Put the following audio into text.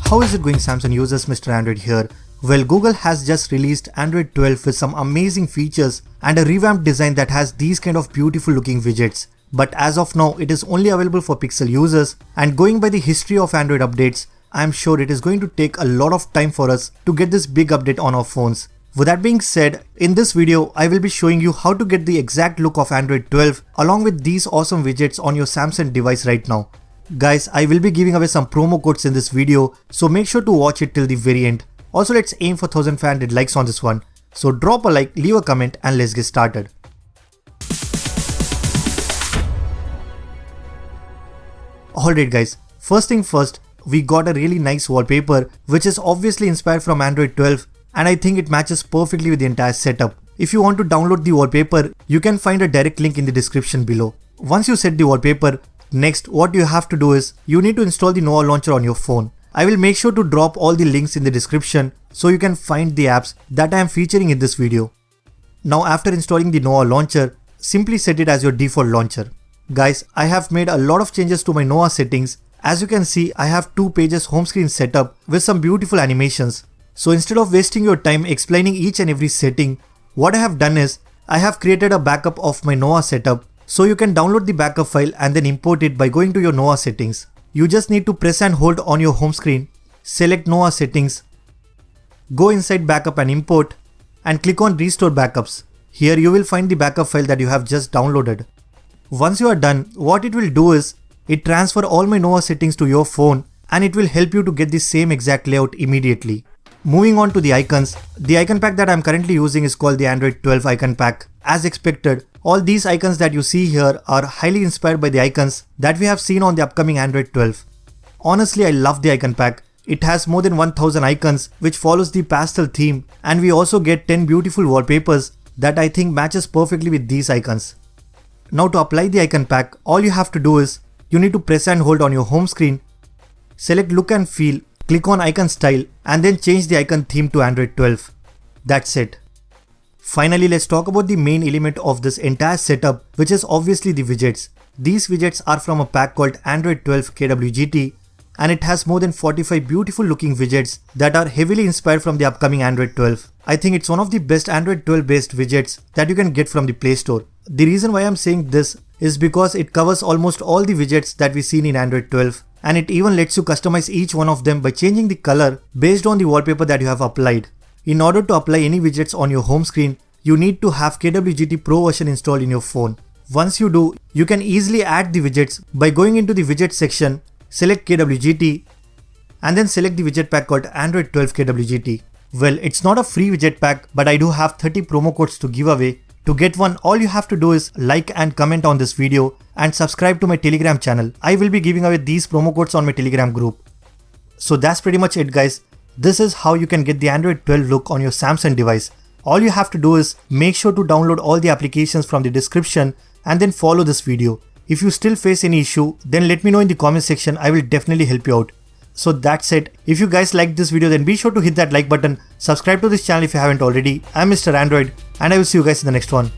How is it going, Samsung users? Mr. Android here. Well, Google has just released Android 12 with some amazing features and a revamped design that has these kind of beautiful looking widgets. But as of now, it is only available for Pixel users, and going by the history of Android updates, I am sure it is going to take a lot of time for us to get this big update on our phones. With that being said, in this video, I will be showing you how to get the exact look of Android 12 along with these awesome widgets on your Samsung device right now. Guys, I will be giving away some promo codes in this video, so make sure to watch it till the very end. Also, let's aim for 1500 likes on this one. So drop a like, leave a comment, and let's get started. Alright guys, first thing first, we got a really nice wallpaper which is obviously inspired from Android 12, and I think it matches perfectly with the entire setup. If you want to download the wallpaper, you can find a direct link in the description below. Once you set the wallpaper, next what you have to do is you need to install the Noah launcher on your phone. I will make sure to drop all the links in the description so you can find the apps that I am featuring in this video. Now after installing the Noah launcher, simply set it as your default launcher. Guys, I have made a lot of changes to my Noah settings. As you can see, I have 2 pages home screen setup with some beautiful animations. So instead of wasting your time explaining each and every setting, what I have done is I have created a backup of my Noah setup, so you can download the backup file and then import it by going to your Noah settings. You just need to press and hold on your home screen, select Noah settings, go inside backup and import, and click on restore backups. Here you will find the backup file that you have just downloaded. Once you are done, what it will do is it transfer all my Noah settings to your phone, and it will help you to get the same exact layout immediately. Moving on to the icons, the icon pack that I am currently using is called the Android 12 icon pack. As expected, all these icons that you see here are highly inspired by the icons that we have seen on the upcoming Android 12. Honestly, I love the icon pack. It has more than 1000 icons which follows the pastel theme, and we also get 10 beautiful wallpapers that I think matches perfectly with these icons. Now to apply the icon pack, all you have to do is you need to press and hold on your home screen, select look and feel, click on icon style, and then change the icon theme to Android 12. That's it. Finally, let's talk about the main element of this entire setup, which is obviously the widgets. These widgets are from a pack called Android 12 KWGT, and it has more than 45 beautiful looking widgets that are heavily inspired from the upcoming Android 12. I think it's one of the best Android 12 based widgets that you can get from the Play Store. The reason why I'm saying this is because it covers almost all the widgets that we've seen in Android 12, and it even lets you customize each one of them by changing the color based on the wallpaper that you have applied. In order to apply any widgets on your home screen, you need to have KWGT Pro version installed in your phone. Once you do, you can easily add the widgets by going into the widget section, select KWGT, and then select the widget pack called Android 12 KWGT. Well, it's not a free widget pack, but I do have 30 promo codes to give away. To get one, all you have to do is like and comment on this video and subscribe to my Telegram channel. I will be giving away these promo codes on my Telegram group. So that's pretty much it, guys. This is how you can get the Android 12 look on your Samsung device. All you have to do is make sure to download all the applications from the description and then follow this video. If you still face any issue, then let me know in the comment section. I will definitely help you out. So that's it. If you guys liked this video, then be sure to hit that like button. Subscribe to this channel if you haven't already. I'm Mr. Android, and I will see you guys in the next one.